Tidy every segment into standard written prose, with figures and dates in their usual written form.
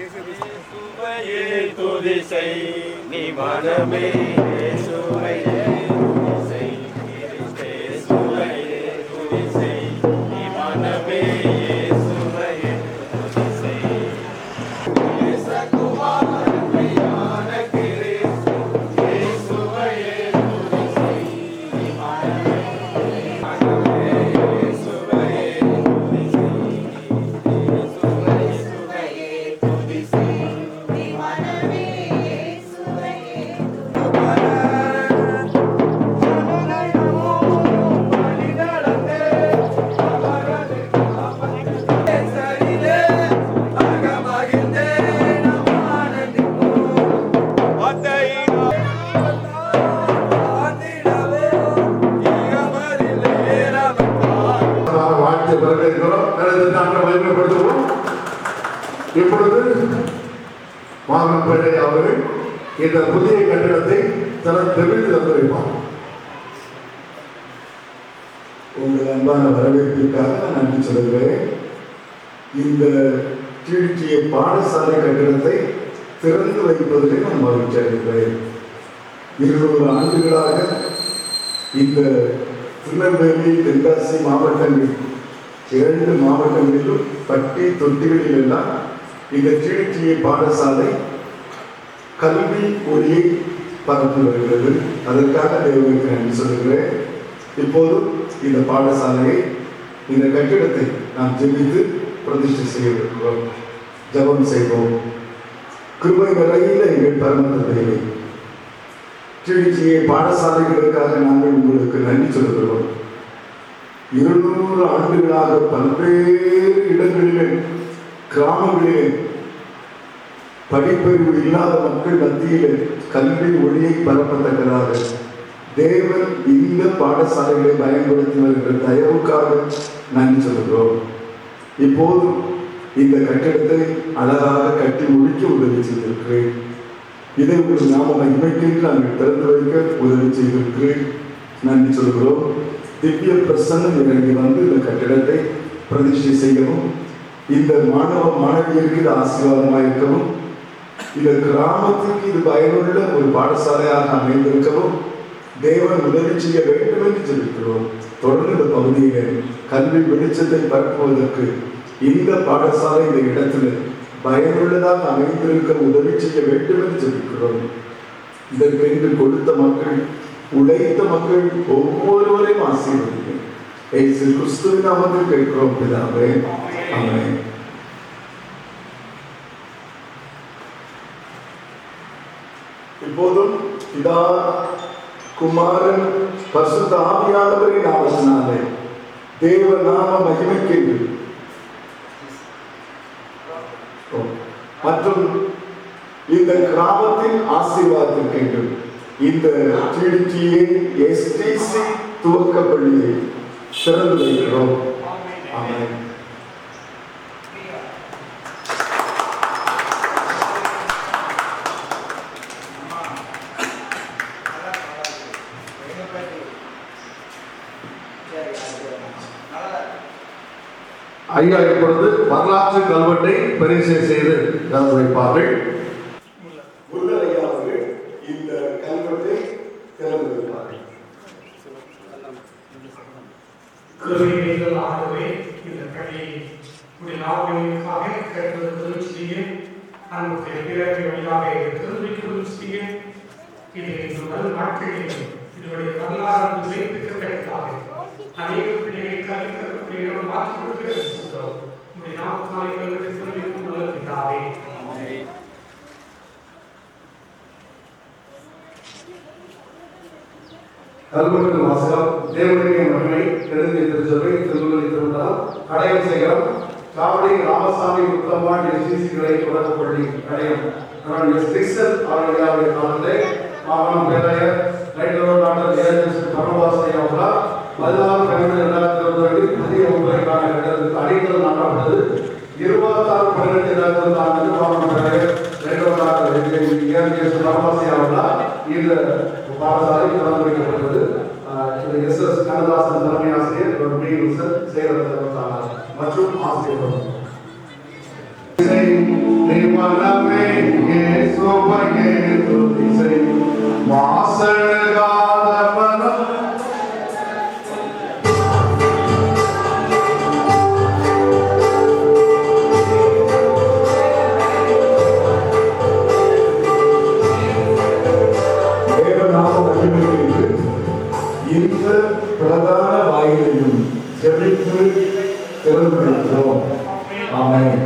இயேசுவையே துதி செய் நீ மனமே, இயேசுவையே துதி செய், இயேசுவையே துதி செய் நீ மனமே, இயேசுவையே துதி செய். இயேசுகுமாரன் மெய்யான கிறிஸ்து, இயேசுவையே துதி செய் நீ மனமே, இயேசுவையே துதி செய், இயேசுவையே துதி செய் நீ மனமே, இயேசுவையே வாழ்த்து வரவேற்கிறோம். வலிமைப்படுத்துவோம். இப்பொழுது மாமன்பேட்டை அவர்கள் இந்த புதிய கட்டிடத்தை தெரிவித்து வைப்பார். உங்கள் அன்பான வரவேற்பிற்காக நான் நன்றி சொல்கிறேன். இந்த டிடிஏ பாடசாலை கட்டிடத்தை திறந்து வைப்பதிலே நான் மகிழ்ச்சி அடைகிறேன். 200 ஆண்டுகளாக இந்த திருநெல்வேலி, தென்காசி மாவட்டங்கள் 2 மாவட்டங்களிலும் பட்டி தொட்டிகளில் எல்லாம் இந்த டிடிஏ பாடசாலை கல்வி ஒளியை பரப்பி வருகிறது. அதற்காக தேவனுக்கு நன்றி சொல்கிறேன். இப்போது இந்த பாடசாலையை, இந்த கட்டிடத்தை நாம் ஜெபித்து பிரதிஷ்டை செய்திருக்கிறோம். ஜபம் செய்வோம். கிருபை நிறைந்த எங்கள் பரமதந்தையே, டிடிஏ பாடசாலைகளுக்காக நாங்கள் உங்களுக்கு நன்றி சொல்கிறோம். 200 ஆண்டுகளாக பல்வேறு இடங்களிலே, கிராமங்களிலே படிப்பறிவு இல்லாத மக்கள் மத்தியிலே கல்வி ஒளியை பரப்பத்தக்கதாக தேவன் இந்த பாடசாலைகளை பயன்படுத்தி வருகிற தயவுக்காக நன்றி சொல்கிறோம். இப்போது இந்த கட்டிடத்தை அழகாக கட்டி முடிக்க உதவி செய்திருக்கிறேன். இதை ஒரு நாம மகிமைக்கு நாங்கள் திறந்து வைக்க உதவி செய்திருக்கிறேன். நன்றி சொல்கிறோம். திவ்ய பிரசன்னம் இறங்கி வந்து இந்த கட்டிடத்தை பிரதிஷ்டை செய்யவும், இந்த மாணவ மாணவியருக்கு இது ஆசீர்வாதமாக இருக்கவும், இந்த கிராமத்துக்கு இது பயனுள்ள ஒரு பாடசாலையாக அமைந்திருக்கவும் தேவன் உதவி செய்ய வேண்டும் என்று சொல்லியிருக்கிறோம். தொடர்ந்து இந்த பகுதியில் கல்வி வெளிச்சத்தை பரப்புவதற்கு இந்த பாடசாலை இந்த இடத்துல பயனுள்ளதாக அமைந்திருக்க உதவி செய்ய வேண்டும் என்று சொல்லியிருக்கிறோம். இதற்கு கொடுத்த மக்கள், உழைத்த மக்கள் ஒவ்வொருவரையும் ஆசீர்வதிக்கிறேன். இயேசு கிறிஸ்துவின் நாமத்தில் கேட்கிறோம் பிதாவே, ஆமென். இப்போதும் பிதா, குமாரன், பரிசுத்த ஆவியானவரின் நாமத்தினாலே தேவ நாம மகிமைக்கு மற்றும் இந்த கிராமத்தின் ஆசீர்வாதத்திற்கு இந்த டிடிஏ எஸ்டிசி துவக்க பள்ளியை திறந்து வைக்கிறோம். ஆமென். ஐயா இப்பொழுது வரலாற்று கல்வெட்டை பரிசீலனை செய்து திறந்து வைப்பார்கள். ஐயா அவர்கள் இந்த கல்வெட்டை திறந்து வைப்பார்கள். கிருபைகள் ஆகவே இந்த பள்ளியை நாவலுக்காக கருத்து செய்ய அன்புடைய பிறகு வழியாக திருவிக்கு செய்ய இது முதல் நாட்களில் இதனுடைய வரலாறு வைத்திருக்கிறதாக அநேக பிள்ளைகளை கல்விக்கக்கூடிய மாற்றி கொடுக்கிறது. உடைய நாமத்தாலே கல்வி திருவிக்கும் நல்லதாவே. கல்வெட்டு வாசகம் தேவனுடைய மகிமை தெலுங்கு திருச்சபை திருநெல்வேலி திருவிழா கடையம் சேகரம் காவடி ராமசாமி உத்தமான் எஸ்டிசிகளை தொடர்புபள்ளி கடையம் எஸ்டிசல் அவர்களுடைய காலத்திலே மாகாணம் பேராயர் ரைட்டர் டாக்டர் ஏஎஸ் பரமவாசை அவர்களால் 16/12/2022 புதிய உங்களுக்கான கட்டடத்துக்கு அடிக்கல் நாட்டப்பட்டது. 26/12/2022 மாகாணம் பேராயர் ரைட்டர் டாக்டர் ஏஎஸ் பரமவாசை அவர்களால் இந்த பாடசாலை திறந்து வைக்கப்பட்டது. எஸ்.எஸ். கண்ணதாசன் தலைமை ஆசிரியர் சேகர் மற்றும் ஆசிரியர் மனமே இயேசுவையே துதி செய். வாசல்காத மனம் தேவநாமம் மகிமைக்கு இந்த பிரதான வாயிலையும் ஜெபித்து திறந்திருக்கிறோம். ஆமென்.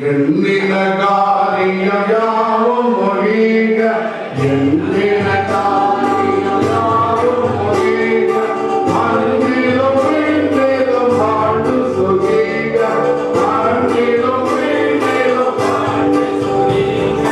எண்ணின காரியம் யாவும் ஒழிக, எண்ணின காரியம் யாவும் ஒழிக, மண்ணிலும் விண்ணிலும் வாழ்ந்து சுகீக, மண்ணிலும் விண்ணிலும் வாழ்ந்து சுகீக.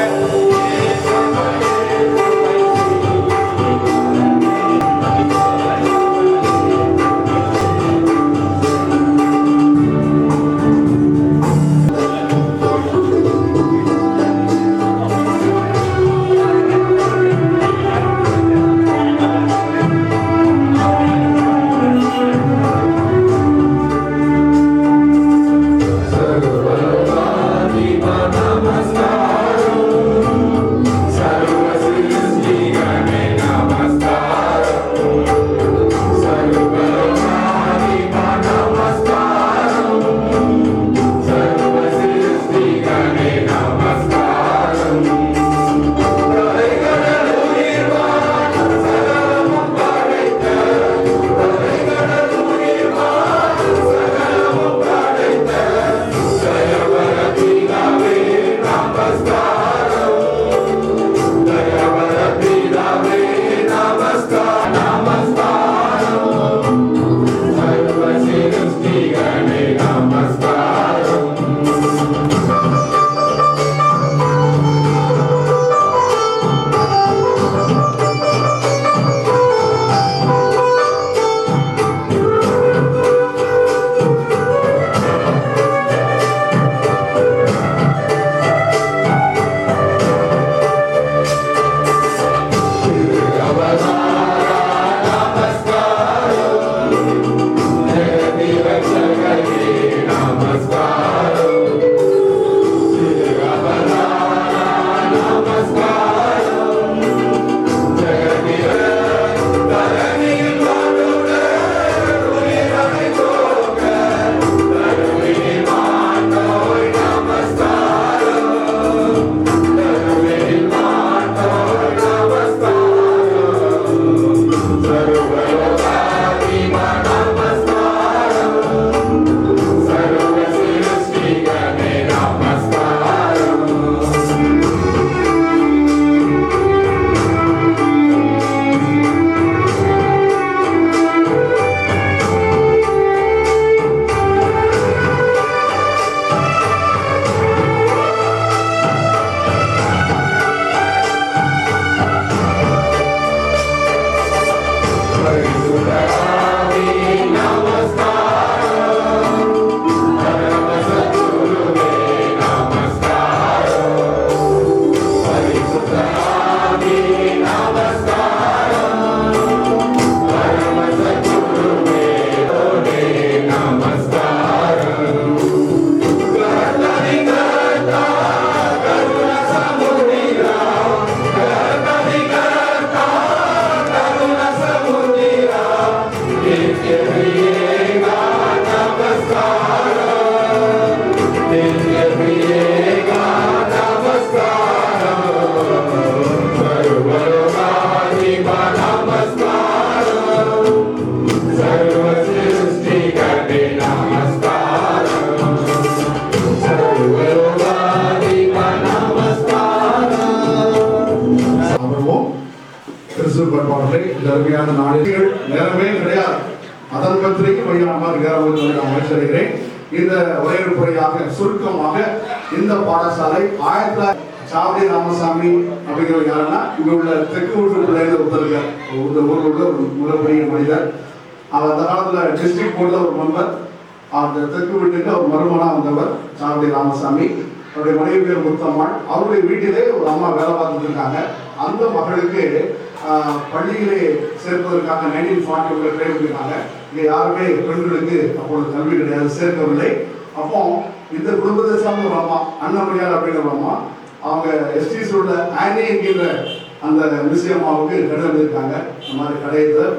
அருமையான நாளில் நேரமே கிடையாது. அதன் பத்திரிகை அமைச்சருகிறேன். இந்த உரையாக சுருக்கமாக இந்த பாடசாலை 1900 சாவடி ராமசாமி அப்படிங்கிற யாருன்னா இங்க உள்ள தெற்கு ஊருக்கு ஒருத்தர் இந்த ஊரில் உள்ள ஒரு மிகப்பெரிய மனிதர். அவர் அந்த காலத்துல டிஸ்ட்ரிக்ட் போர்டில் ஒரு மெம்பர். அந்த தெற்கு வீட்டுக்கு அவர் மருமனா வந்தவர் சாவடி ராமசாமி. அவருடைய மனைவி பேர் முத்தம்மாள். அவருடைய வீட்டிலே ஒரு அம்மா வேலை பார்த்துட்டு இருக்காங்க. அந்த மகளுக்கு பள்ளியிலே சேர்ப்பதற்காக 1940 ட்ரெயின் பண்ணிருக்காங்க. இங்கே யாருமே பெண்களுக்கு அப்பொழுது கல்வி கிடையாது, சேர்க்கவில்லை. அப்போ இந்த குடும்பத்தை சார்ந்த ஒரு அம்மா அன்னமரியாள் அப்படிங்கிற ஒரு அம்மா, அவங்க எஸ்டிஸ் உள்ள ஆனி என்கின்ற அந்த மிஸ் அம்மாவுக்கு கடிதம் எழுதியிருக்காங்க. இந்த மாதிரி கடையத்தில்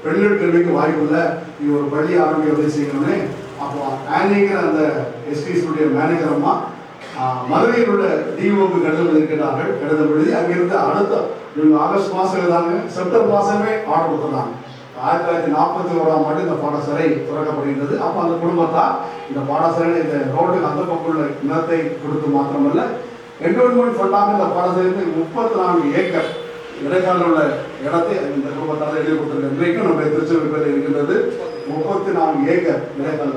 பெண்கள் கல்விக்கு வாய்ப்பு இல்லை, நீ ஒரு பள்ளி ஆரம்பிக்க உதவி செய்யணும்னு. அப்போ ஆனிங்கிற அந்த எஸ்டிஸுடைய மேனேஜர் அம்மா மதுரையில் உள்ள டிஓக்கு கடிதம் எழுதியிருக்கிறார்கள். கடிதம் எழுதி அங்கிருந்து அடுத்த இவங்க ஆகஸ்ட் மாதம் எழுதாங்க, செப்டம்பர் மாதமே ஆர்டர் கொடுத்துருந்தாங்க. 1941ஆம் ஆண்டு இந்த பாடசாலை திறக்கப்படுகின்றது. அப்போ அந்த குடும்பத்தார் இந்த பாடசாலையில் இந்த ரோட்டுக்கு அந்த பக்கம் உள்ள நிலத்தை கொடுத்து மாத்திரமல்ல, என்டோன்மெண்ட் ஃபண்டாக இந்த பாடசாலைக்கு 34 ஏக்கர் இடைக்கால உள்ள இடத்தை இந்த குடும்பத்தால் எழுதி கொடுத்துருக்க. இன்றைக்கும் நம்முடைய திருச்செந்தூரில் இருக்கின்றது 34 ஏக்கர் இடைக்கால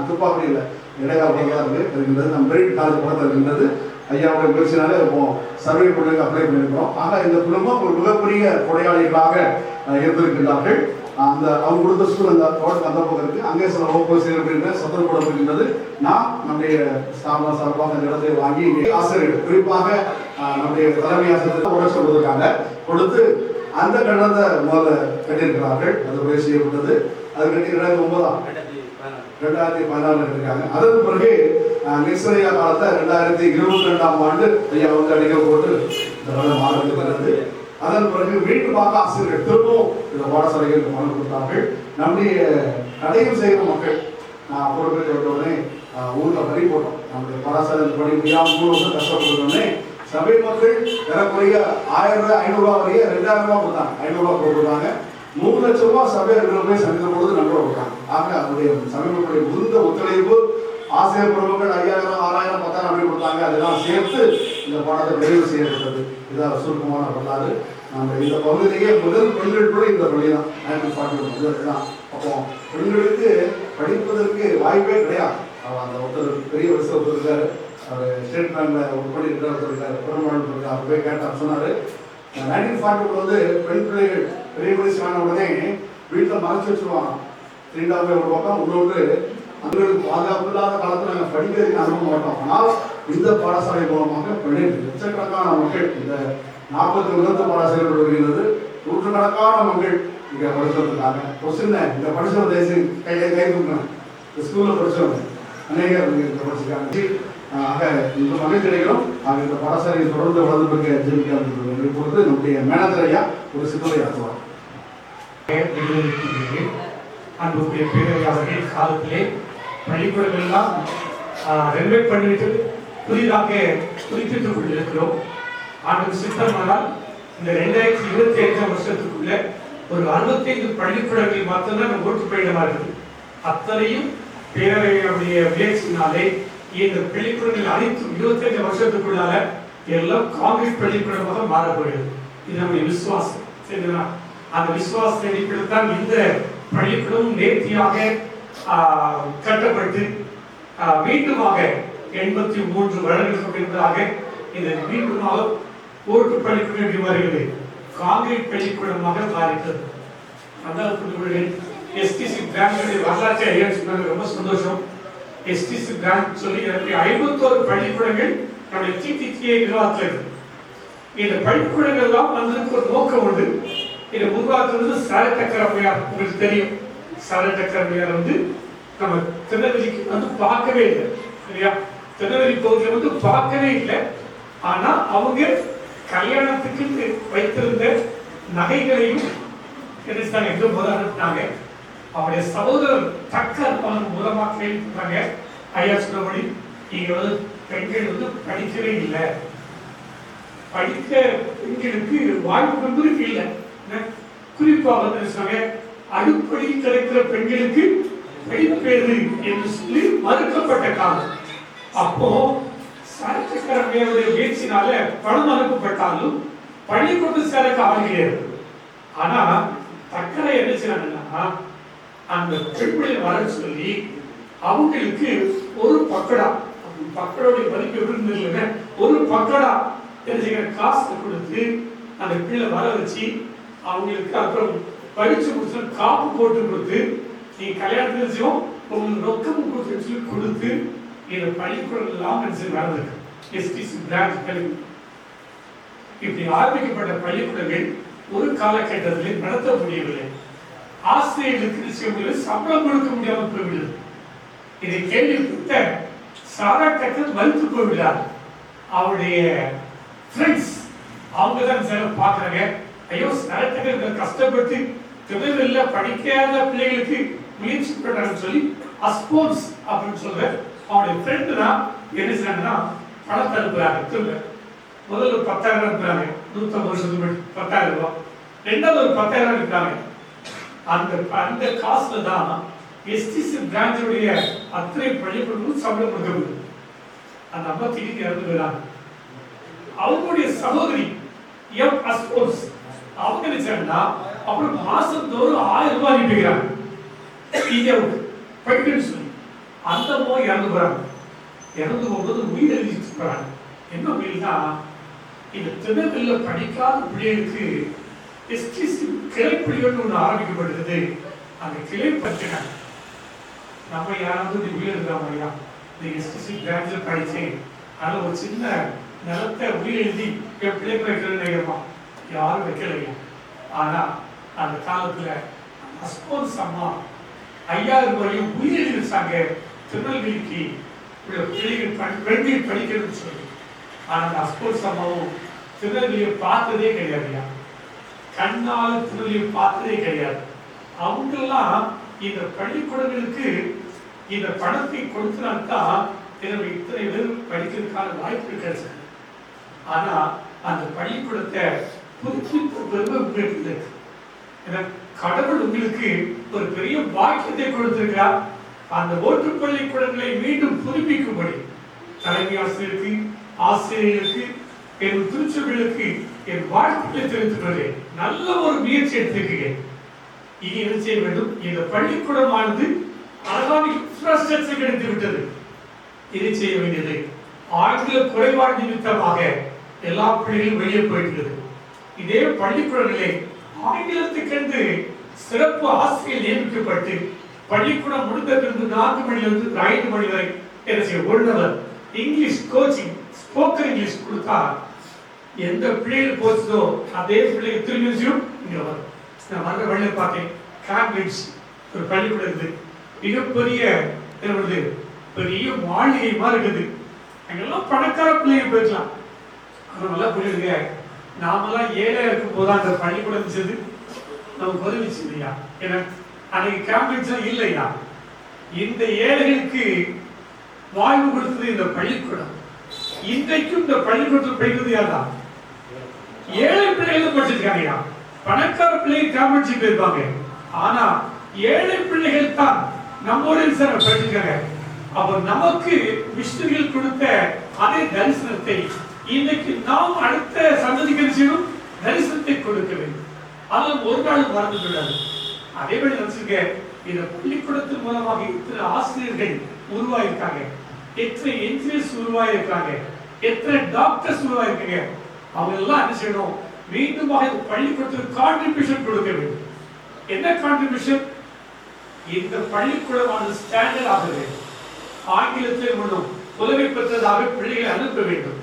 துப்பாக்கி இல்லை இடைக்கால பகுதியாக இருக்கின்றது. நம்ம மெரிட் காலேஜ் பக்கத்தில் இருக்கின்றது. ஐயாவுடைய முயற்சினாலே இப்போ சர்வே பண்ணுறதுக்கு அப்ளை பண்ணியிருக்கிறோம். ஆக இந்த குடும்பம் ஒரு மிகப்பெரிய கொடையாளிகளாக இருந்திருக்கின்றார்கள். அந்த அவங்க கொடுத்த ஸ்கூல் அந்த ரோட்டுக்கு அந்த பக்கம் இருக்குது. அங்கே சில வகுப்பு செய்யப்படுகின்ற சந்தர்ப்பம் இருக்கின்றது. நான் நம்முடைய சார்பாக அந்த இடத்தை வாங்கி ஆசிரியர்கள் குறிப்பாக நம்முடைய தலைமை ஆசிரியர் உடல் சொல்வதற்காக கொடுத்து அந்த கட்டணத்தை முதல்ல கட்டியிருக்கிறார்கள். அது உதவி செய்யப்பட்டது. அது கட்டி 2014 கட்டிருக்காங்க. அதற்கு பிறகு நிச்சயா காலத்தை 2022ஆம் ஆண்டு ஐயா வந்து அடிக்கல் போட்டு இந்த மாறுகிறது. அதன் பிறகு வீட்டு பார்க்க ஆசிரியர்கள் திரும்பவும் இந்த பாடசாலைகளுக்கு பணம் கொடுத்தார்கள். நம்முடைய கடையும் செய்கிற மக்கள் பொறுப்பேற்ற உடனே ஊரில் பறி போட்டோம். நம்முடைய பாடசாலை படி முடியாமல் 3 வருஷம் கஷ்டப்பட்டோடனே சபை மக்கள் ஏறக்குறைய 1500 வரைய 2000 ரூபா கொடுத்தாங்க. 500 ரூபா கொடுத்தாங்க. 3 லட்சம் ரூபா சபையர்கள் போய் சந்தித்த பொழுது நன்கொடை கொடுத்தாங்க. ஆக அதனுடைய சபை மக்களுடைய முழுந்த ஒத்துழைப்பு ஆசிரியர் பெருமக்கள் 5000 6000 10,000 அப்படி கொடுத்தாங்க. அதெல்லாம் சேர்த்து இந்த பாடத்தை நிறைவு செய்யப்பட்டது. இதான் சுருக்கமான வரலாறு. நம்ம இந்த பகுதியிலேயே முதல் பெண்கள் கூட இந்த பள்ளி தான் 1940 தான். அப்போ பெண்களுக்கு படிப்பதற்கு வாய்ப்பே கிடையாது. அந்த ஒருத்தர் பெரிய வயசு ஒருத்தர் இருக்காரு, அவர் ஸ்டேட் பேங்க்ல ஒர்க் பண்ணிட்டு இருக்காரு, பெருமாள் இருக்காரு. அவர் போய் கேட்டார், சொன்னாரு 1940 வந்து பெண் பிள்ளைகள் பெரிய வயசு ஆன உடனே வீட்டில் மறைச்சு வச்சுருவாங்க. 3வது ஒரு பக்கம் இன்னொன்று அவங்களுக்கு பாதுகாப்பு இல்லாத காலத்தில் நாங்கள் படிக்கிறதுக்கு அனுப்ப மாட்டோம். ஆனால் இந்த பாடசாலை மூலமாக லட்சக்கணக்கான மக்கள் இந்த 40 பாடசாலைகள் வருகிறது. நூற்றுக்கணக்கான மக்கள் இங்கே படிச்சதுக்காக ஒரு சின்ன இந்த படிச்சவங்க தேசி கையை கை கொடுக்கணும். இந்த ஸ்கூலில் படிச்சவங்க அநேகர் இங்கே படிச்சிருக்காங்க. ஆக இந்த மகிழ்ச்சி கிடைக்கிறோம். ஆக இந்த பாடசாலையை தொடர்ந்து வளர்ந்து பெற்ற ஜெயிக்க பொறுத்து நம்முடைய மேனேஜர் ஐயா ஒரு சிந்தனை ஆற்றுவார். அன்புக்குரிய பேரவையாளர்கள், காலத்திலே பள்ளிக்கூடங்கள்லாம் ரெனோவேட் பண்ணிட்டு புதிதாக புதுப்பித்துக் கொண்டிருக்கிறோம். ஆண்டு சித்தமானால் இந்த 2025ஆம் வருஷத்துக்குள்ள ஒரு 65 பள்ளிக்கூடங்கள் மட்டும்தான் நம்ம ஓட்டு பயிடமா இருக்குது. அத்தனையும் பேரவையுடைய முயற்சியினாலே இந்த பள்ளிக்கூடங்கள் அனைத்தும் 25 வருஷத்துக்குள்ளால எல்லாம் காங்கிரீட் பள்ளிக்கூடமாக மாறப்படுகிறது. இது நம்முடைய விசுவாசம். சரிங்களா? அந்த விசுவாசத்தை அடிப்படையில் தான் இந்த பள்ளிக்கூடம் நேர்த்தியாக கட்டப்பட்டு மீண்டுமாக 83 வருடங்களுக்கு பின்பதாக இந்த மீண்டுமாக ஓட்டு பள்ளிக்கூடம் வருகிறது காங்கிரீட் பள்ளிக்கூடமாக மாறிட்டது. அதாவது எஸ்டிசி கிராண்டுடைய வரலாற்றை ஐயா சொன்னாங்க. ரொம்ப சந்தோஷம். எஸ்டிசி கிராண்ட் சொல்லி 51 பள்ளிக்கூடங்கள் நம்முடைய TTTA நிர்வாகத்தில் இருக்கு. இந்த பள்ளிக்கூடங்கள் எல்லாம் வந்ததுக்கு ஒரு நோக்கம் உண்டு. இதை உருவாக்குறது சாரட்டக்கரமையார். உங்களுக்கு தெரியும், சாரட்டக்கரமையார் வந்து நம்ம திருநெல்வேலிக்கு வந்து பார்க்கவே இல்லை. சரியா? திருநெல்வேலி பகுதியில் வந்து பார்க்கவே இல்லை. ஆனா அவங்க கல்யாணத்துக்கு வைத்திருந்த நகைகளையும் எங்க முதல் அனுப்பினாங்க. அவருடைய சகோதரர் தக்கர் அவன் மூலமாக கேள்விப்பட்டாங்க. ஐயா சொன்னபடி இங்க வந்து பெண்கள் வந்து படிக்கவே இல்லை, படிக்க பெண்களுக்கு வாய்ப்பு என்பது இல்லை. குறிப்பாக வந்து அடுப்படியில் கிடைக்கிற பெண்களுக்கு படிப்பேது என்று சொல்லி மறுக்கப்பட்ட காலம். அப்போ சாரட்டக்கரமையுடைய முயற்சினால பணம் அனுப்பப்பட்டாலும் பள்ளிக்கூட சேரக்கு ஆகிறது. ஆனா தக்கரை என்ன செய்யறாங்கன்னா அந்த பெண்களை வர சொல்லி அவங்களுக்கு ஒரு பக்கடா, பக்கடோடைய மதிப்பு எப்படி இல்லைங்க, ஒரு பக்கடா என்ன காசு கொடுத்து அந்த பிள்ளை வர வச்சு அவங்களுக்கு அப்புறம் படிச்சு முடிச்சு காப்பு போட்டு கொடுத்து நீங்க கல்யாணத்துல செய்வோம் உங்களுக்கு ரொக்கமும் கொடுத்து இந்த பள்ளிக்கூடம் எல்லாம் நடந்திருக்கு. எஸ்டிசி பிரான்ச் கல்வி இப்படி ஆரம்பிக்கப்பட்ட பள்ளிக்கூடங்கள் ஒரு காலகட்டத்தில் நடத்த முடியவில்லை. ஆசிரியர்களுக்கு சம்பளம் கொடுக்க முடியாமல் போய்விடுது. இதை கேள்விப்பட்ட சாரா டக்கர் மறுத்து போய்விடார். அவருடைய ஃப்ரெண்ட்ஸ் அவங்க தான் சில பார்க்குறாங்க, ஐயோ சாரா டக்கர் கஷ்டப்பட்டு திருநெல்வேலியில படிக்காத பிள்ளைகளுக்கு முயற்சி பண்றாங்கன்னு சொல்லி அஸ்போன்ஸ் அப்படின்னு சொல்ற அவனுடைய ஃப்ரெண்டு தான் என்ன செய்யறாங்கன்னா பணத்தை அனுப்புறாங்க. திரும்ப முதல்ல ஒரு 10,000 அனுப்புறாங்க, 150 வருஷத்துக்கு 10,000 ரூபாய். ரெண்டாவது ஒரு 10,000 அனுப்புறாங்க. அந்த காசுல தான் எஸ்டிசி பிரான்ச்சுடைய அத்தனை பள்ளிக்கூடமும் சம்பளம் கொடுக்கப்படுது. அந்த அம்மா திடீர்னு இறந்து போயிடாங்க. அவங்களுடைய சகோதரி எம் அஸ்போன்ஸ் அவங்க நினைச்சாங்கன்னா அப்புறம் மாசத்தோறும் 1000 ரூபாய் அனுப்பிக்கிறாங்க இந்தியாவுக்கு படிக்கணும்னு சொல்லி. அந்த அம்மா இறந்து போறாங்க. இறந்து போகும்போது உயிர் எழுதிட்டு போறாங்க. என்ன உயிர்னா, இந்த திருநெல்வேலியில் படிக்காத பிள்ளைகளுக்கு எஸ்டிசி கிளைப்பள்ளிகள் ஒன்று ஆரம்பிக்கப்படுகிறது. அந்த கிளை பற்றின நம்ம யாராவது உயிர் எழுதாமையா இந்த எஸ்டிசி பிரான்ச்சில் படித்தேன், அதில் ஒரு சின்ன நிலத்தை உயிர் எழுதி என் பிள்ளைக்கு வைக்கிறேன் யாரும் வைக்கலையா. ஆனா அந்த காலத்துல அஸ்போன்ஸ் அம்மா 5000 ரூபாயும் உயிர் எழுதி வச்சாங்க திருநெல்வேலிக்கு பிள்ளைகள் பெண்கள் படிக்கணும்னு சொல்லி. ஆனா அந்த அஸ்போன்ஸ் அம்மாவும் திருநெல்வேலியை பார்த்ததே கிடையாதுயா, கண்ணால திருநெல்வேலியை பார்த்ததே கிடையாது. அவங்கெல்லாம் இந்த பள்ளிக்கூடங்களுக்கு இந்த பணத்தை கொடுத்தனால்தான் இத்தனை பேர் படிக்கிறதுக்கான வாய்ப்பு கிடைச்சது. ஆனா அந்த பள்ளிக்கூடத்தை புதுப்பிப்பு பெருமை உங்களுக்கு இருக்கு. கடவுள் உங்களுக்கு ஒரு பெரிய பாக்கியத்தை கொடுத்திருக்கிறார். அந்த ஓட்டு பள்ளிக்கூடங்களை மீண்டும் புதுப்பிக்கும்படி தலைமை ஆசிரியருக்கு, ஆசிரியர்களுக்கு, என் திருச்சபைகளுக்கு என் வாழ்த்துக்களை தெரிவித்துள்ளேன். நல்ல ஒரு முயற்சி எடுத்திருக்கிறேன். இனி என்ன செய்ய வேண்டும்? இந்த பள்ளிக்கூடமானது அழகான இன்ஃப்ராஸ்ட்ரக்சர் கிடைத்து விட்டது. இதை செய்ய வேண்டியது ஆங்கில குறைபாடு நிமித்தமாக எல்லா பிள்ளைகளும் வெளியே போயிட்டு இதே பள்ளிக்கூடங்களே ஆங்கிலத்துக்கென்று சிறப்பு ஆசிரியர் நியமிக்கப்பட்டு பள்ளிக்கூடம் முடிந்த பிறகு 4 மணிலிருந்து 5 மணி வரை என்ன செய்ய 1 hour English coaching, spoken English கொடுத்தா எந்த பிள்ளைகள் போச்சதோ அதே பிள்ளைகள் திரும்பியும் இங்க வரும். நான் வந்த வழியை பார்த்தேன், கேம்பிரிட்ஜ் ஒரு பள்ளிக்கூடம் இருக்குது. மிகப்பெரிய பெரிய மாளிகை மாதிரி இருக்குது. அங்கெல்லாம் பணக்கார பிள்ளைங்க போயிருக்கலாம். அது நல்லா புரியுதுங்க. நாமெல்லாம் ஏழை இருக்கும் போது அந்த பள்ளிக்கூடம் இருந்துச்சு, நமக்கு உதவிச்சு இல்லையா? ஏன்னா அன்னைக்கு கேம்பிரிட்ஜ் இல்லையா? இந்த ஏழைகளுக்கு வாழ்வு கொடுத்தது இந்த பள்ளிக்கூடம். இன்றைக்கும் இந்த பள்ளிக்கூடத்தில் படிக்கிறது யார்தான்? ஏழை பிள்ளைகள் படிச்சிருக்காங்க. பணக்கார பிள்ளைகள் கேம்பிரிட்ஜ் போயிருப்பாங்க. ஆனா ஏழை பிள்ளைகள் தான் நம்மோட படிச்சிருக்காங்க. அப்ப நமக்கு மிஷனரிகள் கொடுத்த அதே தரிசனத்தை இன்னைக்கு நாம் அடுத்த சந்ததிக்கு தரிசனத்தை கொடுக்க வேண்டும். அதில் ஒரு நாள் மறந்து விடாது. அதே மாதிரி நினைச்சிருக்க, இந்த பள்ளிக்கூடத்தின் மூலமாக இத்தனை ஆசிரியர்கள் உருவாயிருக்காங்க, எத்தனை என்ஜினியர்ஸ் உருவாயிருக்காங்க, எத்தனை டாக்டர்ஸ் உருவாயிருக்காங்க. அவங்க எல்லாம் என்ன செய்யணும்? மீண்டுமாக இந்த பள்ளிக்கூடத்துக்கு கான்ட்ரிபியூஷன் கொடுக்க வேண்டும். என்ன கான்ட்ரிபியூஷன்? இந்த பள்ளிக்கூடமானது ஸ்டாண்டர்ட் ஆக வேண்டும். ஆங்கிலத்தில் மூலம் உதவி பெற்றதாக பிள்ளைகளை அனுப்ப வேண்டும்.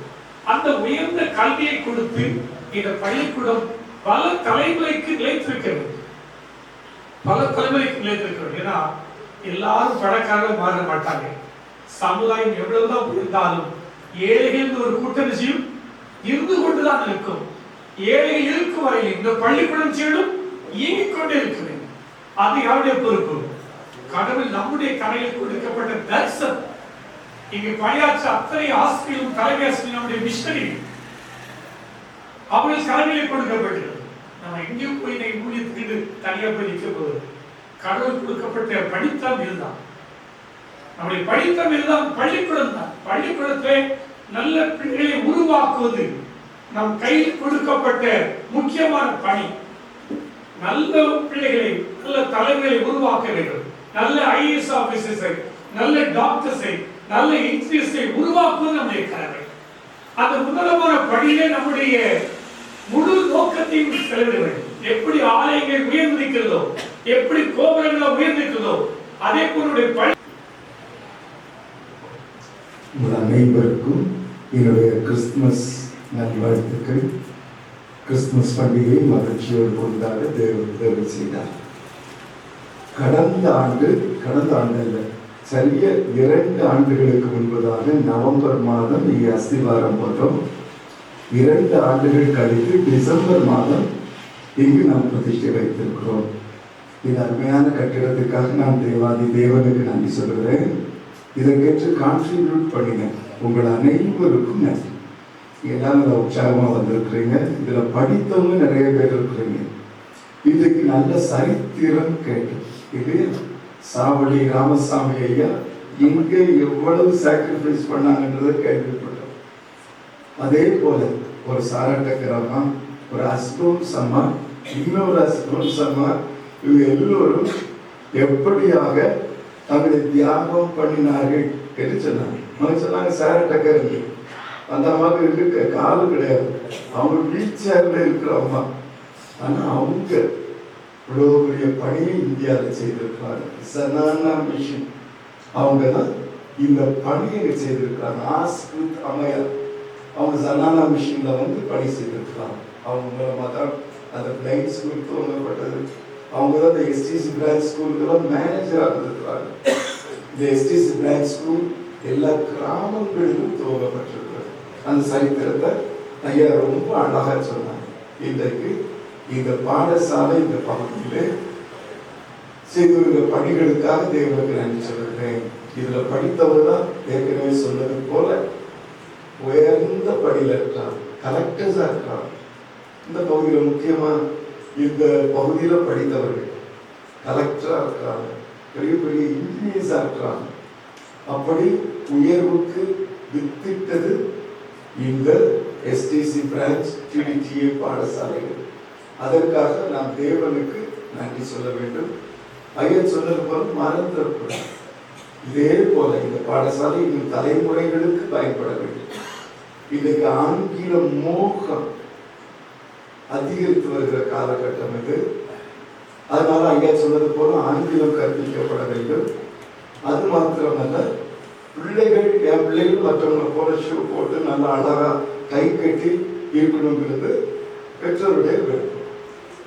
அந்த உயர்ந்த கல்வியை கொடுத்து இந்த பள்ளிக்கூடம் பல தலைமுறைக்கு நிலைத்திருக்க வேண்டும். பல தலைமுறைக்கு நிலைத்திருக்க வேண்டும். ஏன்னா எல்லாரும் பணக்காரர்கள் மாற மாட்டாங்க. சமுதாயம் எவ்வளவுதான் இருந்தாலும் ஏழைகள் ஒரு கூட்டணியும் இருந்து கொண்டுதான் இருக்கும். ஏழைகள் இருக்கும் வரையில் இந்த பள்ளிக்கூடம் செய்யணும், இயங்கிக் கொண்டே இருக்க வேண்டும். அது யாருடைய பொறுப்பு? கடவுள் நம்முடைய கரையில் கொடுக்கப்பட்ட தரிசனம். இங்கு பணியாற்ற அத்தனை ஆசிரியரும் தலைமை ஆசிரியர் நம்முடைய மிஷனரி அவர்கள் கல்வியை கொடுக்கப்பட்டது. நம்ம எங்கேயும் போய் ஊழியத்துக்கு தனியா போய் நிற்க போகுது. கடவுள் கொடுக்கப்பட்ட படித்தம் இதுதான். நம்முடைய படித்தம் இதுதான், பள்ளிக்கூடம் தான். பள்ளிக்கூடத்தை நல்ல பிள்ளைகளை உருவாக்குவது நம் கையில் கொடுக்கப்பட்ட முக்கியமான பணி. நல்ல பிள்ளைகளை, நல்ல தலைவர்களை உருவாக்க வேண்டும். நல்ல ஐஏஎஸ் ஆபீசர்ஸை, நல்ல டாக்டர்ஸை, நல்ல இன்ஜினியர்ஸை உருவாக்குவது நம்முடைய கடமை. அந்த முதலமான பணியிலே நம்முடைய முழு நோக்கத்தையும் செலவிட வேண்டும். எப்படி ஆலயங்கள் உயர்ந்திருக்கிறதோ, எப்படி கோபுரங்கள் உயர்ந்திருக்கிறதோ, அதே போல பணி. உங்கள் அனைவருக்கும் என்னுடைய கிறிஸ்துமஸ் நல்வாழ்த்துக்கள். கிறிஸ்துமஸ் பண்டிகையை மகிழ்ச்சியோடு கொண்டாட தேவன் செய்தார். கடந்த ஆண்டு இல்லை, சரியா 2 ஆண்டுகளுக்கு முன்பதாக நவம்பர் மாதம் இங்கே அஸ்திவாரம் போட்டோம். 2 ஆண்டுகள் கழித்து டிசம்பர் மாதம் இங்கு நாம் பிரதிஷ்டை வைத்திருக்கிறோம். இந்த அருமையான கட்டிடத்துக்காக நான் தேவனுக்கு நன்றி சொல்கிறேன். இதற்கேற்று கான்ட்ரிபியூட் பண்ணினேன் உங்கள் அனைவருக்கும் நன்றி. எல்லாரும் உற்சாகமாக வந்திருக்கிறீங்க. இதில் படித்தவங்க நிறைய பேர் இருக்கிறீங்க. இதுக்கு நல்ல சரித்திரம் கேட்டு இது சாவடி ராமசாமி ஐயா இங்கே எவ்வளவு சாக்ரிஃபைஸ் பண்ணாங்கன்றதை கேள்விப்பட்டோம். அதே போல ஒரு சாரட்டக்கிரமா, ஒரு அஸ்போன்ஸ் அம்மா, இன்னொரு அஸ்போன்ஸ் அம்மா, இவங்க எல்லோரும் எப்படியாக தங்களை தியாகம் பண்ணினார்கள் என்று சொன்னாங்க. அவங்க சொன்னாங்க சாரட்டக்கர் இல்லை, அந்த அம்மாவுக்கு இருக்க காலு கிடையாது, அவங்க வீல் சேர்ல இருக்கிற அம்மா. ஆனால் அவங்க இவ்வளோ பெரிய பணியை இந்தியாவில் செய்திருக்கிறாங்க. சனானா மிஷன் அவங்க தான் இந்த பணியை செய்திருக்கிறாங்க. ஆஸ்கிருத் அம்மையார் அவங்க சனானா மிஷனில் வந்து பணி செய்திருக்கிறாங்க. அவங்க மூலமாக தான் அந்த பிளைண்ட் ஸ்கூல் துவங்கப்பட்டது. அவங்க தான் இந்த எஸ்டிசி பிரான்ச் ஸ்கூலுக்கெல்லாம் மேனேஜராக இருந்திருக்கிறாங்க. இந்த எஸ்டிசி பிரான்ச் ஸ்கூல் எல்லா கிராமங்களிலும் துவங்கப்பட்டிருக்கிறது. அந்த சரித்திரத்தை ஐயா ரொம்ப அழகாக சொன்னாங்க. இன்றைக்கு இந்த பாடசாலை இந்த பகுதியில் செய்துள்ள பணிகளுக்காக தேவனுக்கு நன்றி சொல்கிறேன். இதில் படித்தவர் தான் ஏற்கனவே சொன்னது போல உயர்ந்த படியில் இருக்கிறார், கலெக்டர்ஸாக இருக்கிறார். இந்த பகுதியில் முக்கியமாக இந்த பகுதியில் படித்தவர்கள் கலெக்டராக இருக்கிறாங்க, பெரிய பெரிய இன்ஜினியர்ஸாக இருக்கிறாங்க. அப்படி உயர்வுக்கு வித்திட்டது இந்த எஸ்டிசி பிரான்ச் டிடிடிஏ பாடசாலைகள். அதற்காக நாம் தேவனுக்கு நன்றி சொல்ல வேண்டும். ஐயா சொன்னது போல மறந்துடக்கூடாது. இதே போல இந்த பாடசாலை இன்னும் தலைமுறைகளுக்கு பயன்பட வேண்டும். இன்னைக்கு ஆங்கில மோகம் அதிகரித்து வருகிற காலகட்டம் இது. அதனால ஐயா சொன்னது போல ஆங்கிலம் கற்பிக்கப்பட வேண்டும். அது மாத்திரமல்ல, பிள்ளைகள் என் பிள்ளைகள் மற்றவங்களை போல ஷூ போட்டு நல்லா அழகா கை கட்டி இருக்கணுங்கிறது பெற்றோருடைய விருப்பம்.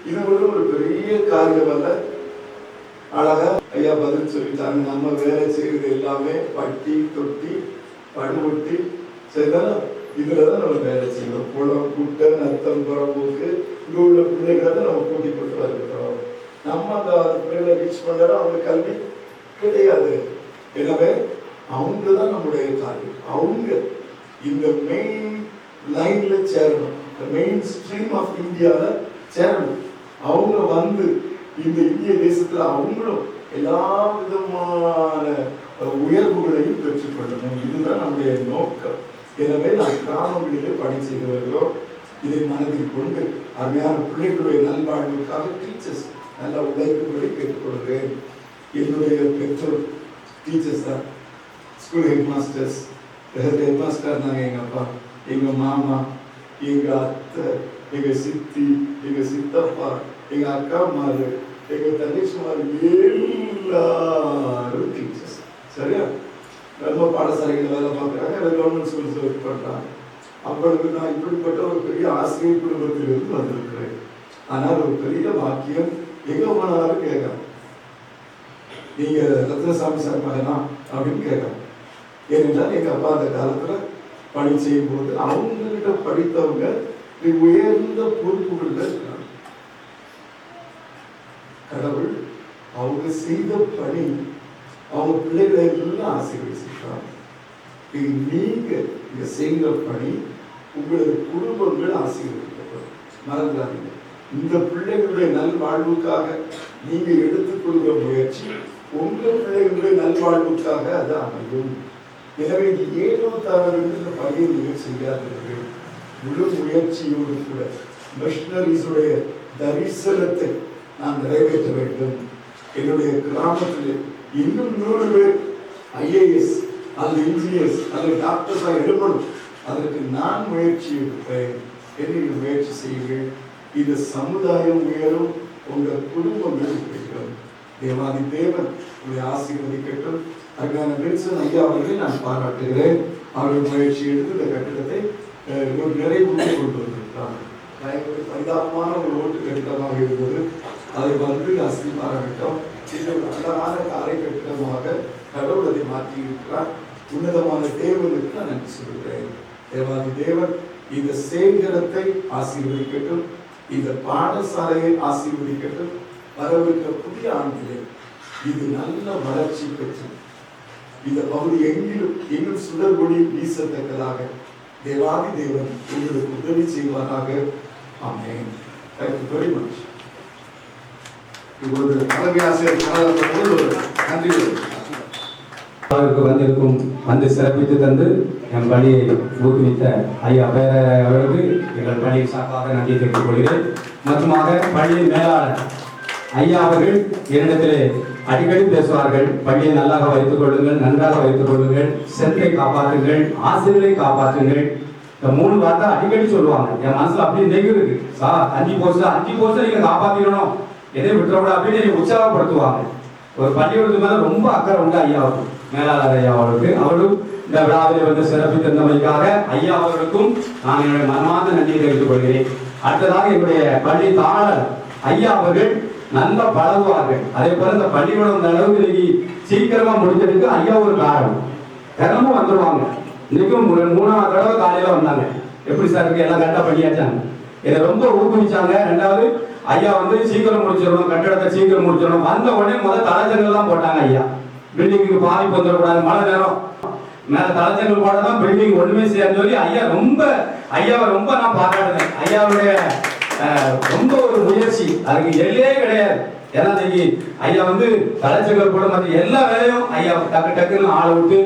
இது ஒரு பெரிய காரியம் அல்ல. அழகா ஐயா பதில் சொல்லிட்டாங்க. நம்ம வேலை செய்யறது எல்லாமே பட்டி தொட்டி படுவட்டி சரிதானா, இதுலதான் நம்ம வேலை செய்யணும். குளம் குட்டை நத்தம் புறம்போக்கு இங்க உள்ள பிள்ளைகளை தான் நம்ம கூட்டி கொண்டு வருகிறோம். நம்ம அந்த பிள்ளைகளை ரீச் பண்ணா அவங்களுக்கு கல்வி கிடையாது. எனவே அவங்க தான் நம்முடைய காரியம். அவங்க இந்த மெயின் லைன்ல சேரணும், மெயின் ஸ்ட்ரீம் ஆஃப் இந்தியாவில் சேரணும். அவங்க வந்து இந்த இந்திய தேசத்துல அவங்களும் எல்லா விதமான உயர்வுகளையும் பெற்றுக்கொள்ளணும். இதுதான் நம்முடைய நோக்கம். எனவே நாம் கிராமங்களிலே பணி செய்து வருகிறோம். இதை மனதில் கொண்டு அருமையான பிள்ளைகளுடைய நல்வாழ்வுக்காக டீச்சர்ஸ் நல்லா உழைக்கும்படி கேட்டுக்கொள்கிறேன். என்னுடைய பெற்றோர் டீச்சர்ஸ் தான், school head masters. Head master தாங்க எங்கள் அப்பா, எங்கள் மாமா, எங்கள் அத்தை, எங்கள் சித்தி, எங்கள் சித்தப்பா, எங்கள் அக்காமாரு, எங்கள் தங்கச்சிமாரு எல்லாரும் டீச்சர்ஸ். சரியா? ரொம்ப பாடசாலைகள் வேலை பார்க்குறாங்க, கவர்மெண்ட் ஸ்கூல்ஸ் ஒர்க் பண்ணுறாங்க. அப்பொழுது நான் இப்படிப்பட்ட ஒரு பெரிய ஆசிரியர் குடும்பத்திலிருந்து வந்திருக்கிறேன். ஆனால் ஒரு பெரிய வாக்கியம் எங்கே போனாலும் கேட்கலாம், நீங்கள் ரத்னசாமி சார் மகனா அப்படின்னு கேட்கலாம். ஏனென்றால் எங்கள் அப்பா அந்த காலத்தில் பணி செய்யும் போது அவங்ககிட்ட படித்தவங்க உயர்ந்த பொறுப்புகளில் இருக்கிறாங்க. கடவுள் அவங்க செய்த பணி அவங்க பிள்ளைகளை எல்லாம் ஆசீர்வதிச்சிருக்காங்க. நீங்க இங்க செய்கிற பணி உங்களது குடும்பங்கள் ஆசீர்வதிக்கப்படும். மறந்துடாதீங்க. இந்த பிள்ளைகளுடைய நல்வாழ்வுக்காக நீங்க எடுத்துக்கொள்கிற முயற்சி உங்க பிள்ளைகளுடைய நல்வாழ்வுக்காக அது அமையும். எனவே ஏதோ தவறு இந்த பணியை நீங்கள் செய்யாதீர்கள். முழு முயற்சியோடு கூட மிஷனரிஸுடைய தரிசனத்தை நான் நிறைவேற்ற வேண்டும். என்னுடைய கிராமத்தில் இன்னும் 100 பேர் IAS அல்லது இன்ஜினியர்ஸ் அல்லது டாக்டர்ஸாக எழுப்பணும். அதற்கு நான் முயற்சி எடுப்பேன் என்று முயற்சி செய்யுங்கள். இது சமுதாயம் உயரும், உங்கள் குடும்பங்கள் உயரும். தேவாதி தேவன் உங்களை ஆசீர்வதிக்கட்டும். அதுக்கான வில்சன் ஐயா அவர்களை நான் பாராட்டுகிறேன். அவர்கள் முயற்சி எடுத்து இந்த கட்டிடத்தை ஒரு நிறைவுக்கு கொண்டு வந்திருக்கிறார்கள். பரிதாபமான ஒரு ஓட்டு கட்டிடமாக இருந்தது. அதை வந்து அஸ்திபாரம் விட்டோம். இது ஒரு அழகான காரை கட்டிடமாக கடவுள் அதை மாற்றி இருக்கிறார். உன்னதமான தேவனுக்கு நான் நன்றி சொல்கிறேன். தேவாதி தேவன் இந்த சேகரத்தை ஆசீர்வதிக்கட்டும், இந்த பாடசாலையை ஆசீர்வதிக்கட்டும். வரவிருக்கிற புதிய ஆண்டிலே இது நல்ல வளர்ச்சி பெற்று இந்த பகுதி எங்கும் சுடர் ஒளி வீசத்தக்கதாக தேவாதி தேவன் உங்களுக்கு உதவி செய்வாராக. ஆமென். Thank you very much. இப்பொழுது தலைமை ஆசிரியர் நன்றி அவருக்கு வந்து சிறப்பித்து தந்து என் பணியை ஊக்குவித்த ஐயா பேர அவர்களுக்கு எங்கள் பணியின் சார்பாக நன்றி தெரிவித்துக் கொள்கிறேன். மற்றுமாக பள்ளியின் மேலாளர் ஐயா அவர்கள் என்னிடத்திலே அடிக்கடி பேசுவார்கள். பள்ளியை நல்லாக வைத்துக் கொள்ளுங்கள், நன்றாக வைத்துக் கொள்ளுங்கள், சென்றை காப்பாற்றுங்கள், ஆசிரியரை காப்பாற்றுங்கள். இந்த 3 வார்த்தை அடிக்கடி சொல்லுவாங்க. என் மனசுல அப்படி நெகிருக்கு. சார் 5 போஸ்ட் நீங்க காப்பாற்றிக்கணும், எதை விட்டுறக்கூடாது அப்படின்னு நீங்க உற்சாகப்படுத்துவாங்க. ஒரு பள்ளிக்கூடத்து மேல ரொம்ப அக்கறை உண்டு ஐயாவுக்கு, மேலாளர் ஐயா அவர்களுக்கு. அவரும் இந்த விழாவில் வந்து சிறப்பித்தமைக்காக ஐயா அவர்களுக்கும் நான் என்னுடைய மனமார்ந்த நன்றியை தெரிவித்துக் கொள்கிறேன். அடுத்ததாக என்னுடைய பள்ளி தாளர் ஐயா அவர்கள் நல்லா பழகுவார்கள். அதே போல இந்த பள்ளிக்கூடம் இந்த அளவுக்கு இன்னைக்கு சீக்கிரமா முடிஞ்சதுக்கு ஐயா ஒரு காரணம். தினமும் வந்துடுவாங்க. இன்னைக்கும் 3ஆவது தடவை காலையில வந்தாங்க. எப்படி சார் இருக்கு, எல்லாம் கரெக்டா பண்ணியாச்சாங்க. இதை ரொம்ப ஊக்குவிச்சாங்க. 2வது ஐயா வந்து சீக்கிரம் முடிச்சிடணும், கட்டடத்தை சீக்கிரம் முடிச்சிடணும். வந்த உடனே முதல் தளச்சங்கள் தான் போட்டாங்க ஐயா. பில்டிங்க்கு பாதிப்பு வந்துடக்கூடாது, மழை நேரம் மேல தளச்சங்கள் போட்டதான் பில்டிங் ஒண்ணுமே செய்யன்னு சொல்லி ஐயாவை ரொம்ப நான் பாராட்டுறேன். ஐயாவுடைய ரொம்ப ஒரு முயற்சி, அதுக்கு எல்லையே கிடையாது. ஏன்னா இன்னைக்கு ஐயா வந்து தளச்சங்கள் போட மற்ற எல்லா வேலையும் ஐயா டக்குன்னு ஆளை விட்டு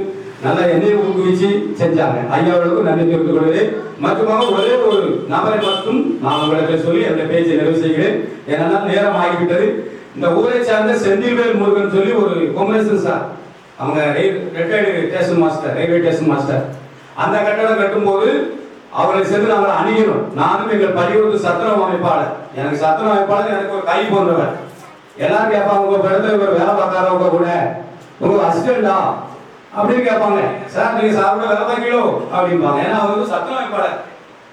நல்லா என்னையை ஊக்குவிச்சு செஞ்சாங்க. ஐயாவுக்கு நன்றி தெரிவித்துக் கொள்கிறேன். மற்றமாக ஒரே ஒரு நபரை மட்டும் நான் உங்களுக்கு சொல்லி என்னுடைய பேச்சை நிறைவு செய்கிறேன். ஏன்னா நேரம் ஆகிவிட்டது. இந்த ஊரை சார்ந்த செந்தில்வேல் முருகன் சொல்லி ஒரு கொமரேசன் சார், அவங்க retired station master, railway station master. அந்த கட்டடம் கட்டும்போது அவரை சேர்ந்து நாங்கள் அணுகிறோம். நானும் எங்கள் பள்ளிக்கூடத்து சத்திரம் அமைப்பாளர். எனக்கு சத்திரம் அமைப்பாளர் எனக்கு ஒரு கை போன்றவர். எல்லாரும் கேட்பாங்க, உங்க இடத்துல ஒரு வேலை பார்க்காதவங்க கூட உங்க அசிஸ்டண்டா அப்படின்னு கேட்பாங்க. சார் நீங்க சாப்பிட வேலை பார்க்கலோ அப்படிம்பாங்க. ஏன்னா அவர் வந்து சத்திரம் அமைப்பாளர்.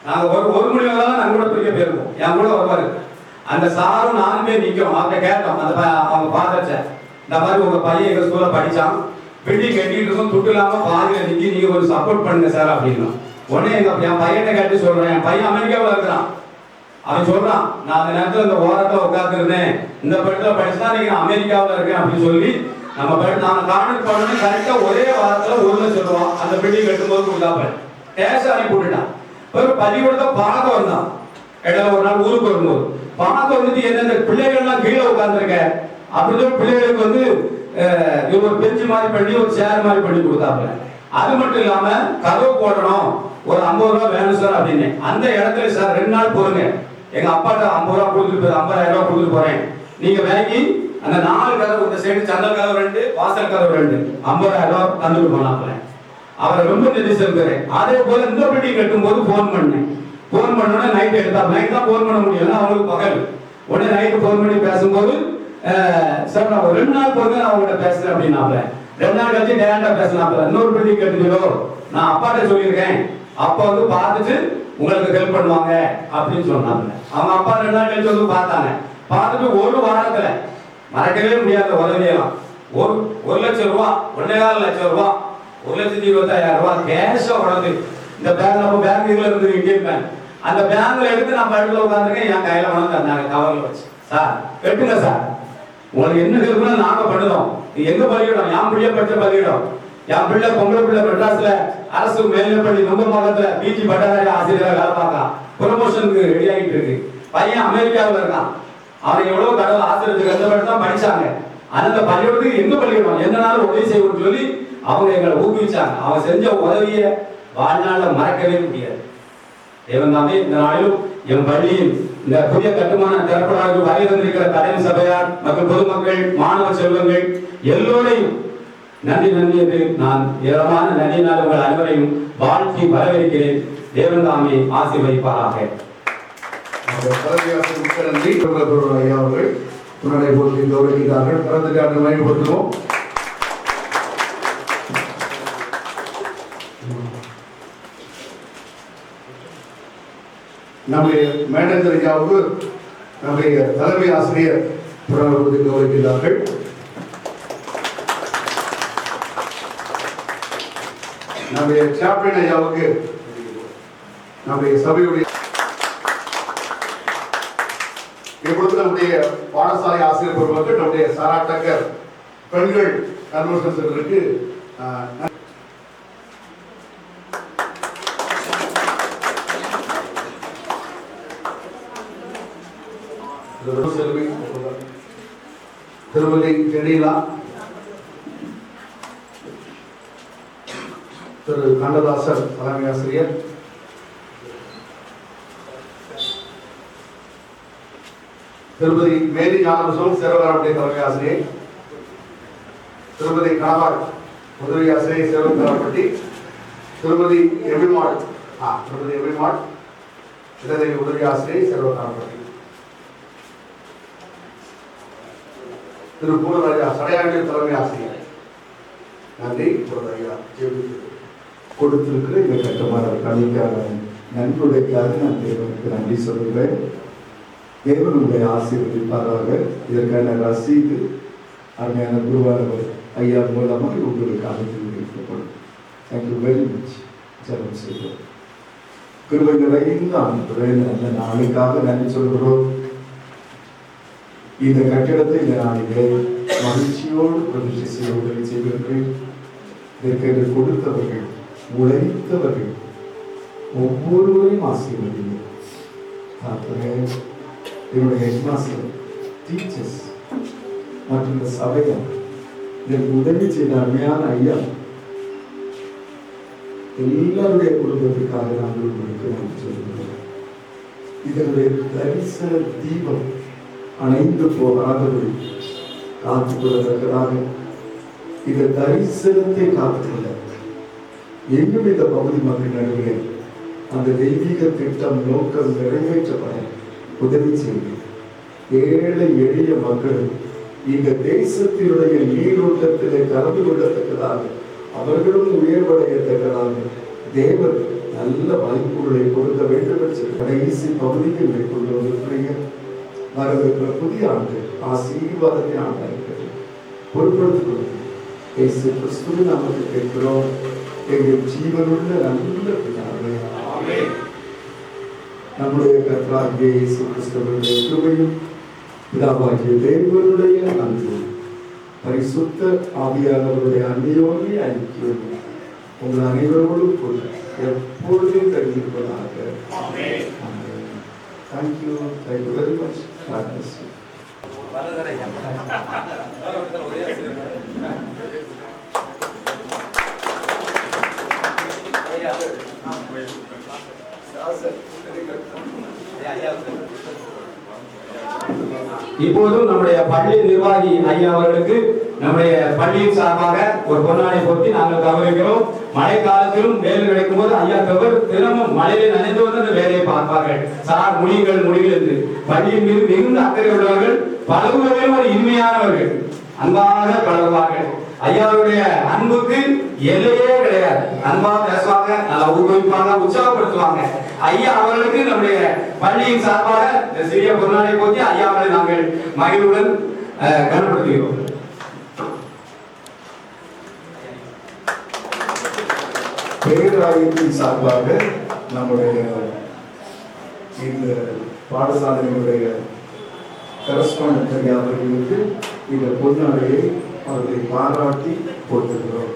நாங்க ஒரு மணி வேலை நாங்க கூட பிடிக்க போயிருக்கோம். என் கூட வருவாரு. அந்த சாரும் நானுமே நிற்கும். அவங்க கேட்டோம், அந்த அவங்க பார்த்தாச்ச இந்த மாதிரி உங்க பையன் எங்க ஸ்கூல்ல படிச்சான், பில்டிங் கட்டிட்டு இருக்கும், துட்டு இல்லாம பாதியில நிக்கி, நீங்க ஒரு சப்போர்ட் பண்ணுங்க சார் அப்படின்னு. உடனே என் பையனை கேட்டு சொல்றேன், என் பையன் அமெரிக்காவில் இருக்கிறான். அவன் சொல்றான், நான் அந்த நேரத்தில் இந்த ஓரத்தில் உட்காந்துருந்தேன், இந்த படத்துல படிச்சுதான் நீங்க அமெரிக்காவில் இருக்கேன் அப்படின்னு சொல்லி நம்ம நான் கான்டாக்ட் பண்ணணும். கரெக்டா ஒரே வாரத்துல 1 லட்சம் ரூபாய் அந்த பில்டிங் கட்டும்போது கொடுத்தாப்ப கேஷ் அனுப்பி விட்டுட்டான். ஒரு பள்ளிக்கூடத்தை பார்க்க வந்தான். இடையில ஒரு நாள் ஊருக்கு வரும்போது பார்க்க வந்துட்டு எந்தெந்த பிள்ளைகள்லாம் கீழே உட்காந்துருக்க அப்படின்னு பிள்ளைகளுக்கு வந்து ஒரு பெஞ்சு மாதிரி பண்ணி ஒரு சேர் மாதிரி பண்ணி கொடுத்தாப்புல. அது மட்டும் இல்லாம கதவு போடணும், ஒரு 50 ரூபாய் வேணும் சார் அப்படின்னு. அந்த இடத்துல சார் 2 நாள் போருங்க, எங்க அப்பாட்ட 50 ரூபாய் கொடுத்துட்டு 50,000 ரூபாய் கொடுத்துட்டு போறேன், நீங்க வாங்கி அந்த 4 கதவு, இந்த சைடு சந்தல் கதவு 2, வாசல் கதவு 2, 50,000 ரூபாய் தந்துட்டு போனாப்புல. அவரை ரொம்ப நன்றி சொல்கிறேன். அதே போல இந்த பில்டிங் கட்டும் போது போன் பண்ணேன். போன் பண்ணோன்னா நைட் எடுத்தா, நைட் தான் போன் பண்ண முடியும், அவங்களுக்கு பகல். உடனே நைட்டு போன் பண்ணி பேசும்போது சார் நான் ஒரு 2 நாள் போது நான் உங்கள்கிட்ட பேசுறேன் அப்படின்னாப்ல. 2 நாள் கழிச்சு டேரண்டா பேசினாப்ல, இன்னொரு பில்டிங் கட்டுங்களோ நான் அப்பாட்ட சொல்லியிருக்கேன், அப்பா வந்து பார்த்துட்டு உங்களுக்கு ஹெல்ப் பண்ணுவாங்க அப்படின்னு சொன்னாங்க. அவங்க அப்பா 2 நாள் கழிச்சு வந்து பார்த்தாங்க. பார்த்துட்டு ஒரு வாரத்துல மறக்கவே முடியாத உதவியெல்லாம் 1 லட்சம் ரூபாய், 1.25 லட்சம் ரூபாய், 1,25,000 ரூபாய் கேஷா உடனே இந்த பேங்க், நம்ம பேங்க் இதுல இருந்து இந்தியன் பேங்க், அந்த பேங்க்ல எடுத்து நான் படுத்துல உட்காந்துருக்கேன். என் கையில வந்து தந்தாங்க கவர்ல வச்சு, சார் கட்டுங்க சார், உங்களுக்கு என்ன ஹெல்ப்னா நாங்க பண்ணுறோம். எங்க பள்ளியிடம், என் பிள்ளை படிச்ச பள்ளியிடம், என் பிள்ளை பொம்பளை பிள்ளை மெட்ராஸ்ல அரசு மேல்நிலைப்பள்ளி நுங்கம்பாக்கத்துல பிஜி பட்டதாரி ஆசிரியராக வேலை பார்க்கலாம், ப்ரொமோஷனுக்கு ரெடி ஆகிட்டு இருக்கு. பையன் அமெரிக்காவில் இருக்கான். அவன் எவ்வளவு கடவுள் ஆசிரியருக்கு கஷ்டப்பட்டு தான் படிச்சாங்க. அந்த பள்ளியோடத்துக்கு எங்க பள்ளியிடம் என்னன்னாலும் உதவி செய்யணும்னு சொல்லி அவங்க எங்களை ஊக்குவிச்சாங்க. அவங்க செஞ்ச உதவியை வாழ்நாள மறக்கவே முடியாது. தேவன் தாமே இந்த நாளிலும் என் பள்ளியில் இந்த புதிய கட்டுமான திறப்படாக வரை தந்திருக்கிற தலைமை சபையார் மற்றும் பொதுமக்கள், மாணவ செல்வங்கள் எல்லோரையும் நன்றி என்று நான் ஏராளமான நன்றினால் உங்கள் அனைவரையும் வாழ்த்தி வரவேற்கிறேன். தேவன் தாமே ஆசீர்வதிப்பாராக. நன்றி. ஐயா அவர்கள் துணை போட்டி கௌரவிக்கிறார்கள். பிறந்த பயன்படுத்துவோம். நம்முடைய மேனேஜர் ஐயாவுக்கு நம்முடைய தலைமை ஆசிரியர் கௌரவிக்கிறார்கள். நம்முடைய சாப்பியன் ஐயாவுக்கு நம்முடைய சபையுடைய இப்பொழுது நம்முடைய பாடசாலை ஆசிரியர் பெருமக்கள் நம்முடைய சாரா டக்கர் பெண்கள் கன்வர்ஷன் சென்டருக்கு திருமதி ஜெனீலா, திரு கண்ணதாசன் தலைமை ஆசிரியர், திருமதி மேரி ஞானபுரம் சேரவராவுடைய தலைமை ஆசிரியர், திருமதி கணவாள் உதவி ஆசிரியர் சேவகராப்பட்டி, திருமதி எமிமாள் இடதேவி உதவி ஆசிரியர் சேவகராப்பட்டி, திரு பூரராஜா சடையாண்டி தலைமை ஆசிரியர். நன்றி. பூரராஜா கொடுத்திருக்கிற இந்த கட்டமான பணிக்கான நன்கொடைக்காக நான் தேவனுக்கு நன்றி சொல்கிறேன். தேவனுடைய ஆசீர்வதிப்பாராக. இதற்கான ரசீது அருமையான குருவானவர் ஐயா மூலமாக உங்களுக்கு அமைத்து வைக்கப்படும். Thank you very much. ஜெபம் செய்வோம். கிருபை நிறைந்த ஆண்டவரே, நல்ல நாளுக்காக நன்றி சொல்கிறோம். இந்த கட்டிடத்தை இந்த நாளிலே மகிழ்ச்சியோடு பிரதிஷ்டை செய்ய உதவி செய்கிறேன். இதற்கு கொடுத்தவர்கள், உழைத்தவர்கள் ஒவ்வொருவரையும் ஆசீர்வதிங்க. என்னுடைய ஹெட்மாஸ்டர், டீச்சர்ஸ் மற்றும் இந்த சபையார், இதற்கு உதவி செய்த அருமையான ஐயா, எல்லாருடைய குடும்பத்துக்காக நாங்கள் உங்களுக்கு நன்றி சொல்கிறோம். இதனுடைய தரிசன தீபம் அணைந்து போகாதபடி காத்துக்கொள்ளத்தக்கதாக இந்த தரிசனத்தை காத்துக்கொள்ள எங்கும் இந்த பகுதி மக்கள் நடுவே அந்த தெய்வீக திட்டம் நோக்கம் நிறைவேற்றப்பட உதவி செய்து ஏழை எளிய மக்கள் இந்த தேசத்தினுடைய நீரோட்டத்திலே கலந்து கொள்ளத்தக்கதாக அவர்களும் உயர்வடையத்தக்கதாக தேவன் நல்ல வாய்ப்புகளை கொடுக்க வேண்டும் என்று கடைசி பகுதிக்கு மேற்கொண்டு வந்திருக்கிறீங்க. வரவிருக்கிற புதிய ஆண்டு ஆசீர்வாதத்தை ஆண்டாஇருக்கிறது பொருட்படுத்திக் கொள்ளுங்கள். இயேசு கிறிஸ்துவின் நாமத்தில் கேட்கிறோம் எங்கள் ஜீவனுள்ள நல்ல பிதாவே. நம்முடைய கர்த்தராகிய இயேசு கிறிஸ்துவினுடைய கிருபையும் பிதாவாகிய தேவனுடைய அன்பும் பரிசுத்த ஆவியானவருடைய அன்பியோடு ஐக்கியம் உங்கள் அனைவரோடும் கூட எப்பொழுதும் தெரிந்திருப்பதாக. Thank you very much. God bless you. இப்போதும் நம்முடைய பள்ளி நிர்வாகி ஐயா அவர்களுக்கு நம்முடைய பள்ளியின் சார்பாக ஒரு பொன்னாடை போட்டி நாங்கள் கௌரவிக்கிறோம். மழை காலத்திலும் வேலை கிடைக்கும் போது ஐயா தினமும் மழையில் நனைந்து வந்து அந்த வேலையை பார்ப்பார்கள். சார் முடிகள் என்று பள்ளியின் மீது மிகுந்த அக்கறை உள்ளவர்கள், பழகுவதிலும் ஒரு இனிமையானவர்கள், அன்பாக பழகுவார்கள். ஐயாவுடைய அன்புக்கு எல்லையே கிடையாது. அன்பா பேசுவாங்க, நல்லா ஊக்குவிப்பாங்க, உற்சாகப்படுத்துவாங்க. ஐயா அவர்களுக்கு நம்முடைய பள்ளியின் சார்பாக இந்த சிறிய பொருளாடை போட்டி ஐயா அவர்களை நாங்கள் மகிழ்வுடன் கனப்படுத்துகிறோம். பேராயத்தின் சார்பாக நம்முடைய இந்த பாடசாலையினுடைய கரஸ்பாண்டன்ட் ஐயா அவர்களுக்கு இந்த பொன்னாடையை அவர்களை பாராட்டி போட்டிருக்கிறோம்.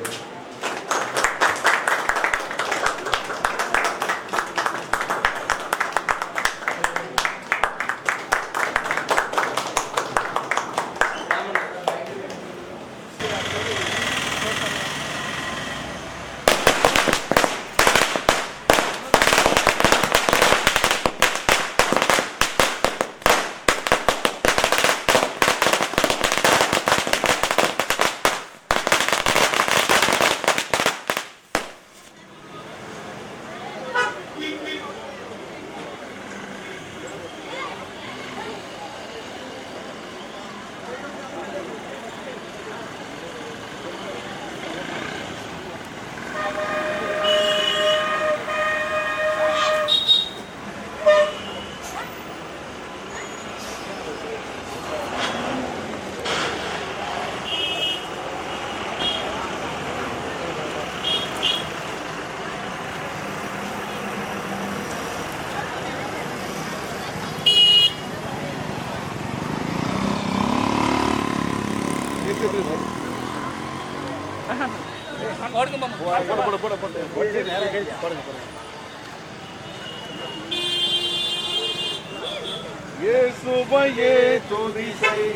இயேசுவையே துதி செய்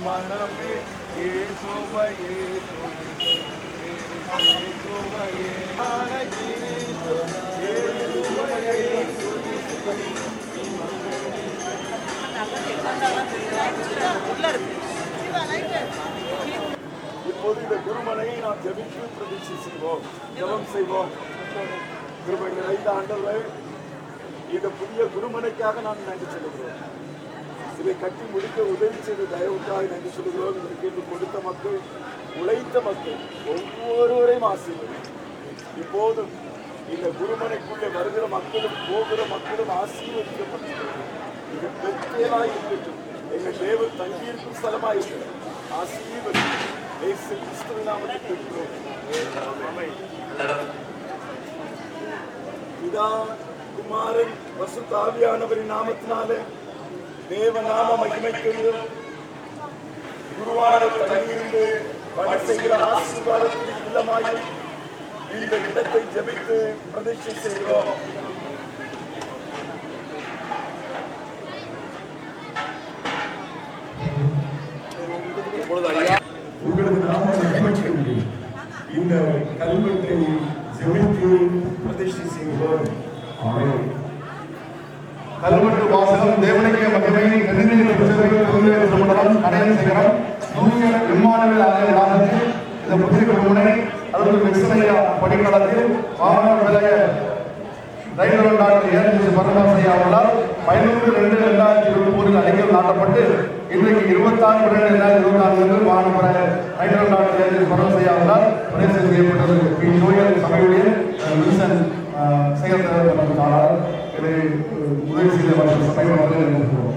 மனமே, இயேசுவையே துதி செய், இயேசுவையே இப்போது இந்த குருமனையை நாம் ஜெபித்து பிரதிஷ்டை செய்வோம், ஜெபம் செய்வோம். கிருபை நிறைந்த ஆண்டவரே, இந்த புதிய குருமனைக்காக நாம் நன்றி சொல்லுகிறோம். இதை கட்டி முடிக்க உதவி செய்த தயவுக்காக நன்றி சொல்லுகிறோம். இதற்கு இன்று கொடுத்த மக்கள், உழைத்த மக்கள் ஒவ்வொருவரையும் ஆசீர்வதி. இப்போதும் இந்த குருமனைக்குள்ளே வருகிற மக்களும் போகிற மக்களும் ஆசீர்வதிக்கப்பட்டிருக்கிறது. இது பெற்றேனாய் இருக்கட்டும், எங்கள் தேவன் தங்கியிருக்கும் ஸ்தலமாய் இருக்கிறது. ஆசீர்வதி இயேசு கிறிஸ்துவின் நாமத்தில் பெற்றோம். பிதா, குமாரன், பரிசுத்த ஆவியானவரின் நாமத்தினாலே தேவ நாம மகிமைக்குரிய குருவான தங்கியிருந்து பணி செய்கிற ஆசீர்வாதத்தின் இல்லமாய் இந்த இடத்தை ஜெபித்து பிரதிஷ்டை செய்கிறோம். உங்களது நாம மகிமைக்குரிய இந்த கல்வெட்டை ஜெபித்து பிரதிஷ்டை செய்கிறோம். கல்வெட்டு வாசகம் தேவனுக்கே மகிமை நெடுநீர் திருமணம் கடையன் சிகரம் தூய இம்மானுவேல் ஆலய வளாகத்தில் இந்த புதிய குருமனை அதற்கு விக்ரமையா படிக்களத்தில் மாணவர் விலைய ரைடர் டாக்டர் ஏஎன்ஜி பரமசையா அவர்களால் 15/2/2023 அடிக்கல் நாட்டப்பட்டு இன்றைக்கு 26/2/2024 மாணவர் ரைடர் டாக்டர் ஏஎன்ஜி பரமசையா அவர்களால் பிரதிஷ்டை செய்யப்பட்டது. ஜோயல் சபையுடைய வில்சன் செயல்தலைவர் இதை உதவி செய்த சபை மக்கள் இருக்கிறோம்.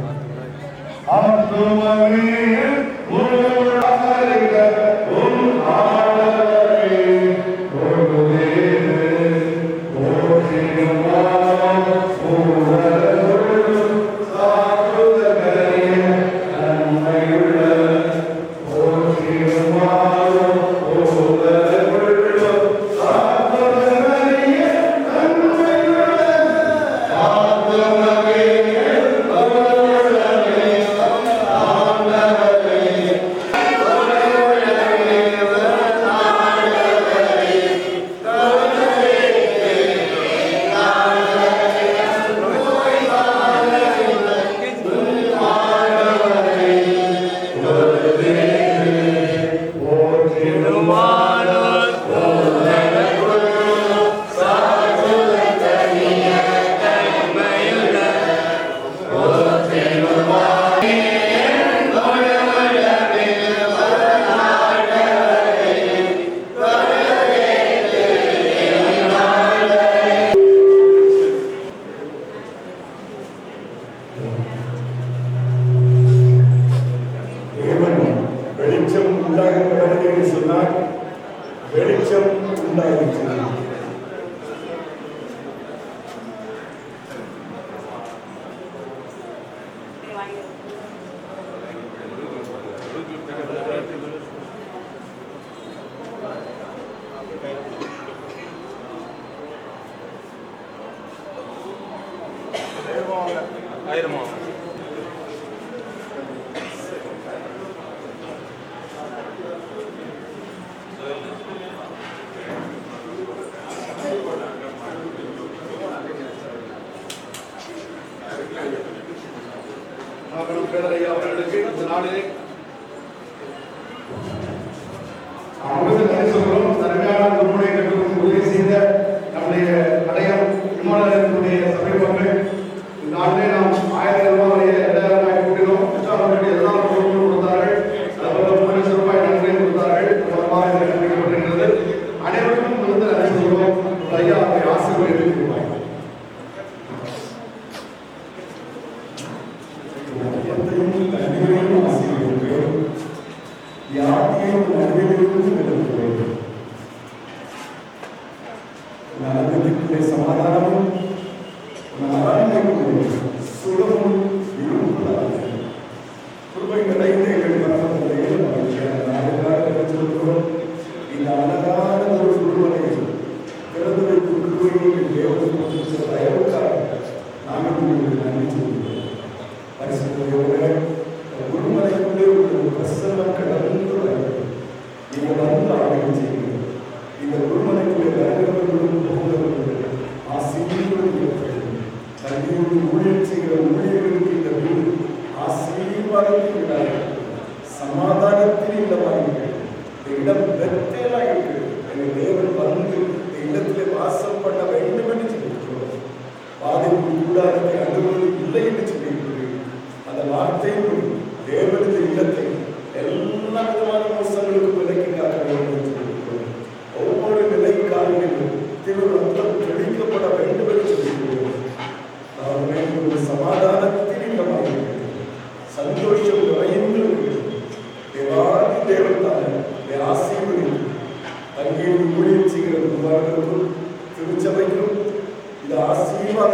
வெளிச்சம் உண்டாயிற்று. ஆயிரமா பேரரையா அவர்களுக்கு இந்த நாளிலே அவர்களுக்கு சொல்கிறோம். தன்மையான குருமுனை கட்டுக்கும் உதவி செய்த நம்முடைய கடையம் விமானத்தினுடைய சபை மக்கள் இந்த நாளிலே நாம் 1000 ரூபாய் வரைய 2000 ரூபாய் கூட்டினோம். அவர்களுக்கு எல்லா பொருட்களும் கொடுத்தார்கள். அதுபோல 3 ரூபாய் நன்மை கொடுத்தார்கள். மூலமாக கிடைக்கப்பட்டிருக்கிறது. அனைவருக்கும் வந்து நன்றி சொல்கிறோம். ஐயா ஆசீர்வாதம் யாரையும் நன்மையிலிருந்து விலக்குகிறேன்.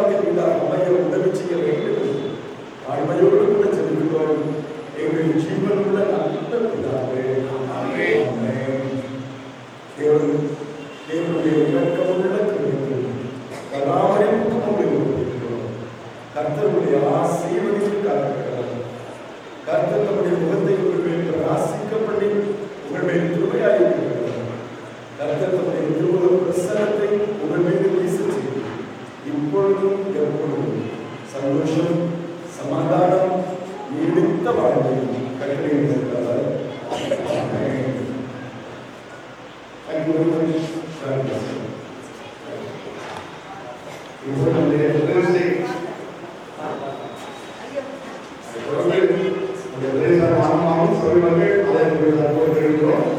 வாழ்க்கை வீடாக அமைய உதவி செய்ய வேண்டும். தாழ்மையோடு கூட செல்கிறோம். எங்கள் ஜீவனுள்ள நல்ல பிதாவே. தேவனுடைய இரக்கமுள்ள கிருபைக்கும் பராமரிப்புக்கும் இருக்கிறோம். கர்த்தருடைய ஆசீர்வதிக்காக கர்த்தர் தம்முடைய முகத்தை உங்கள் மேல் பிரகாசிக்க பண்ணி உங்கள் மேல் கிருபையாயிருக்கிறார். கர்த்தர் தம்முடைய திருமுக பிரசன்னத்தை உங்கள் மீது வீச செய்து இப்பொழுதும் எப்பொழுதும் சந்தோஷம் சமாதானம் நீடித்த வாழ்வை கட்டளையிட்டிருக்கிறார். Thank you very much. God bless you. இப்போ நம்முடைய Thursday மாணவர்களும் சொல்லுவார்கள் அதை தெரிவிக்கிறோம்.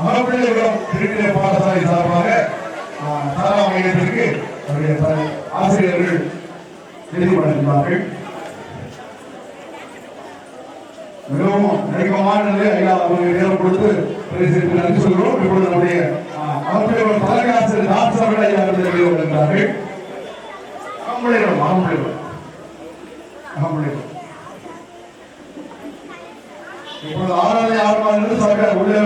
அகப்பிள்ளைகளும் திருநிலை பாடசாலை சார்பாக தரா மையத்திற்கு ஆசிரியர்கள் எழுதி வழங்கினார்கள். மிகவும் நெருக்கமான நிலை ஐயா அவர்கள் நேரம் கொடுத்து நன்றி சொல்கிறோம். இப்பொழுது நம்முடைய அகப்பிள்ளைகள் தலைமை ஆசிரியர் டாக்டர் அவர்கள் ஐயா அவர்கள் எழுதி வழங்குகிறார்கள். இப்பொழுது ஆராதனை ஆரம்பமாக சக உள்ளே